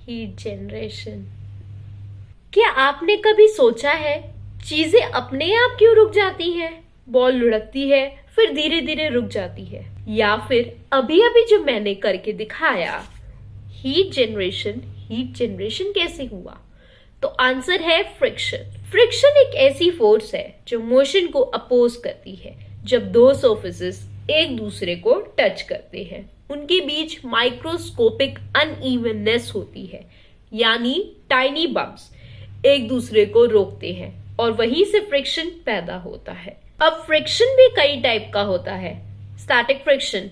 Heat generation. क्या आपने कभी सोचा है चीजें अपने आप क्यों रुक जाती हैं? बॉल लुढ़कती है, फिर धीरे धीरे रुक जाती है, या फिर अभी अभी जो मैंने करके दिखाया हीट जनरेशन कैसे हुआ? तो आंसर है फ्रिक्शन। फ्रिक्शन एक ऐसी फोर्स है जो मोशन को अपोज करती है। जब दो सर्फेसेस एक दूसरे को टच करते हैं, उनके बीच माइक्रोस्कोपिक अनइवननेस होती है, यानी टाइनी बम्प्स एक दूसरे को रोकते हैं और वहीं से फ्रिक्शन पैदा होता है। अब फ्रिक्शन भी कई टाइप का होता है। स्टैटिक फ्रिक्शन,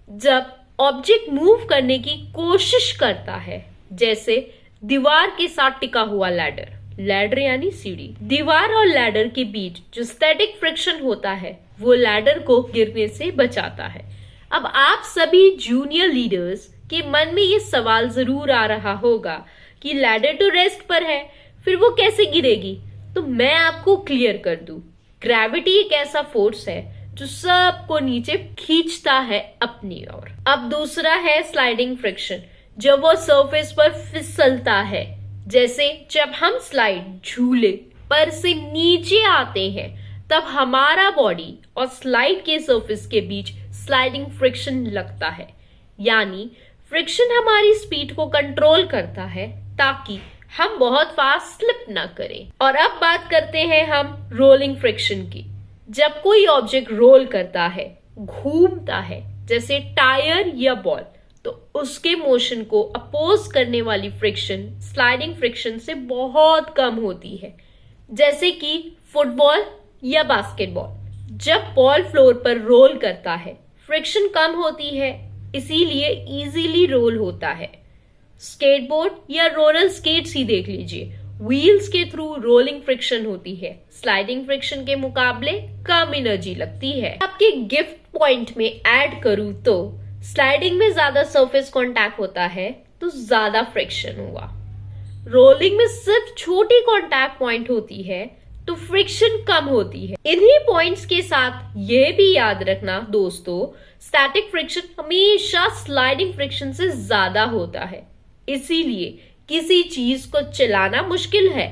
जब ऑब्जेक्ट मूव करने की कोशिश करता है, जैसे दीवार के साथ टिका हुआ लैडर यानी सीढ़ी। दीवार और लैडर के बीच जो स्टैटिक फ्रिक्शन होता है वो लैडर को गिरने से बचाता है। अब आप सभी जूनियर लीडर्स के मन में ये सवाल जरूर आ रहा होगा कि लैडर तो रेस्ट पर है, फिर वो कैसे गिरेगी? तो मैं आपको क्लियर कर दूं, ग्रेविटी एक ऐसा फोर्स है जो सबको नीचे खींचता है अपनी ओर। अब दूसरा है स्लाइडिंग फ्रिक्शन, जब वो सरफेस पर फिसलता है, जैसे जब हम स्लाइड झूले पर से नीचे आते हैं, तब हमारा बॉडी और स्लाइड के सरफेस के बीच स्लाइडिंग फ्रिक्शन लगता है। यानी फ्रिक्शन हमारी स्पीड को कंट्रोल करता है ताकि हम बहुत फास्ट स्लिप ना करें। और अब बात करते हैं हम रोलिंग फ्रिक्शन की। जब कोई ऑब्जेक्ट रोल करता है, घूमता है, जैसे टायर या बॉल, तो उसके मोशन को अपोज करने वाली फ्रिक्शन स्लाइडिंग फ्रिक्शन से बहुत कम होती है। जैसे कि फुटबॉल या बास्केटबॉल, जब बॉल फ्लोर पर रोल करता है, फ्रिक्शन कम होती है, इसीलिए इजीली रोल होता है। स्केटबोर्ड या रोलर स्केट्स ही देख लीजिए, व्हील्स के थ्रू रोलिंग फ्रिक्शन होती है, स्लाइडिंग फ्रिक्शन के मुकाबले कम एनर्जी लगती है। आपके गिफ्ट पॉइंट में ऐड करूं तो स्लाइडिंग में ज्यादा सरफेस कांटेक्ट होता है तो ज्यादा फ्रिक्शन हुआ। रोलिंग में सिर्फ छोटी कांटेक्ट पॉइंट होती है तो फ्रिक्शन कम होती है। इन्हीं पॉइंट्स के साथ ये भी याद रखना दोस्तों, स्टैटिक फ्रिक्शन हमेशा स्लाइडिंग फ्रिक्शन से ज्यादा होता है। इसीलिए किसी चीज को चलाना मुश्किल है,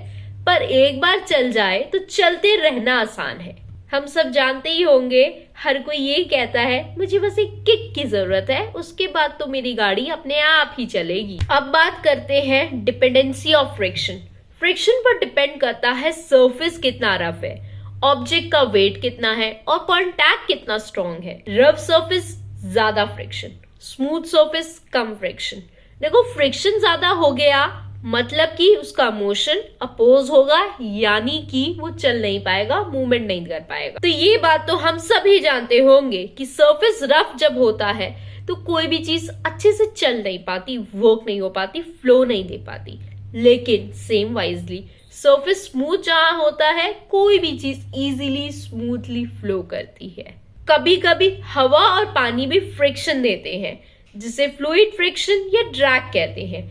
पर एक बार चल जाए तो चलते रहना आसान है। हम सब जानते ही होंगे, हर कोई ये कहता है मुझे बस एक किक की जरूरत है, उसके बाद तो मेरी गाड़ी अपने आप ही चलेगी। अब बात करते हैं डिपेंडेंसी ऑफ फ्रिक्शन। फ्रिक्शन पर डिपेंड करता है सरफेस कितना रफ है, ऑब्जेक्ट का वेट कितना है और कॉन्टैक्ट कितना स्ट्रॉन्ग है। रफ सरफेस ज्यादा फ्रिक्शन, स्मूथ सरफेस कम फ्रिक्शन। देखो, फ्रिक्शन ज्यादा हो गया मतलब कि उसका मोशन अपोज होगा, यानी कि वो चल नहीं पाएगा, मूवमेंट नहीं कर पाएगा। तो ये बात तो हम सभी जानते होंगे कि सरफेस रफ जब होता है तो कोई भी चीज अच्छे से चल नहीं पाती, वर्क नहीं हो पाती, फ्लो नहीं दे पाती। लेकिन सेम वाइजली सरफेस स्मूथ जहां होता है, कोई भी चीज इजीली स्मूथली फ्लो करती है। कभी कभी हवा और पानी भी फ्रिक्शन देते हैं, जिसे फ्लूइड फ्रिक्शन या ड्रैग कहते हैं।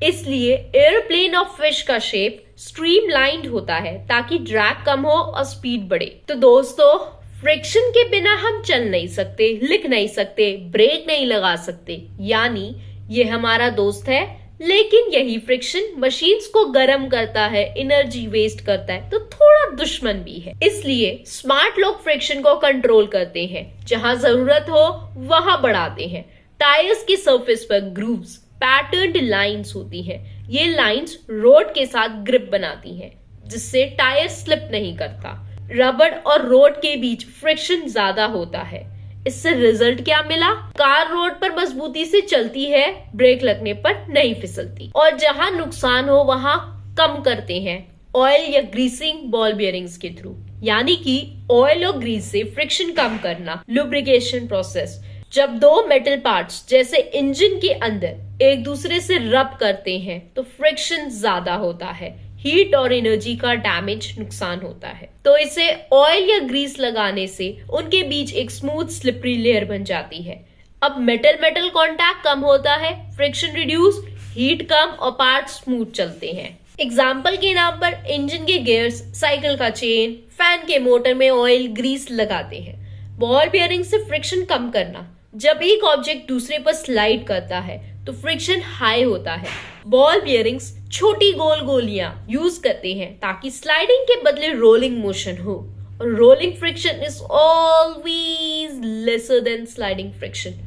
इसलिए एयरप्लेन और फिश का शेप स्ट्रीमलाइंड होता है ताकि ड्रैग कम हो और स्पीड बढ़े। तो दोस्तों, फ्रिक्शन के बिना हम चल नहीं सकते, लिख नहीं सकते, ब्रेक नहीं लगा सकते, यानी ये हमारा दोस्त है। लेकिन यही फ्रिक्शन मशीन्स को गर्म करता है, एनर्जी वेस्ट करता है, तो थोड़ा दुश्मन भी है। इसलिए स्मार्ट लोग फ्रिक्शन को कंट्रोल करते हैं, जहां जरूरत हो वहां बढ़ाते हैं। टायर्स की सरफेस पर ग्रूव्स, पैटर्न्ड लाइंस होती हैं। ये लाइंस रोड के साथ ग्रिप बनाती हैं, जिससे टायर स्लिप नहीं करता। रबड़ और रोड के बीच फ्रिक्शन ज्यादा होता है। इससे रिजल्ट क्या मिला? कार रोड पर मजबूती से चलती है, ब्रेक लगने पर नहीं फिसलती। और जहां नुकसान हो वहां कम करते हैं ऑयल या ग्रीसिंग बॉल बियरिंग्स के थ्रू, यानी कि ऑयल और ग्रीस से फ्रिक्शन कम करना। लुब्रिकेशन प्रोसेस, जब दो मेटल पार्ट्स जैसे इंजन के अंदर एक दूसरे से रब करते हैं तो फ्रिक्शन ज्यादा होता है, हीट और एनर्जी का डैमेज, नुकसान होता है। तो इसे ऑयल या ग्रीस लगाने से उनके बीच एक स्मूथ स्लिपरी लेयर बन जाती है। अब मेटल मेटल कांटेक्ट कम होता है, फ्रिक्शन रिड्यूस, हीट कम और पार्ट स्मूथ चलते हैं। एग्जाम्पल के नाम पर इंजन के गियर्स, साइकिल का चेन, फैन के मोटर में ऑयल ग्रीस लगाते हैं। बॉल बियरिंग से फ्रिक्शन कम करना, जब एक ऑब्जेक्ट दूसरे पर स्लाइड करता है तो फ्रिक्शन हाई होता है। बॉल बियरिंग्स छोटी गोल गोलियां यूज करते हैं ताकि स्लाइडिंग के बदले रोलिंग मोशन हो, और rolling friction is always lesser than sliding friction.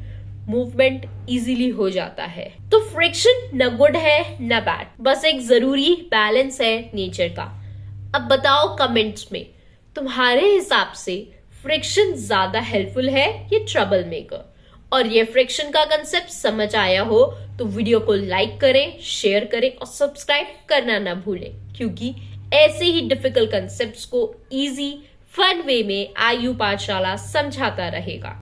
Movement easily हो जाता है। तो फ्रिक्शन न गुड है न बैड, बस एक जरूरी बैलेंस है नेचर का। अब बताओ कमेंट्स में, तुम्हारे हिसाब से फ्रिक्शन ज्यादा हेल्पफुल है या ट्रबल मेकर? और ये फ्रिक्शन का कंसेप्ट समझ आया हो तो वीडियो को लाइक करें, शेयर करें और सब्सक्राइब करना ना भूलें, क्योंकि ऐसे ही डिफिकल्ट कंसेप्ट्स को इजी फन वे में आयु पाठशाला समझाता रहेगा।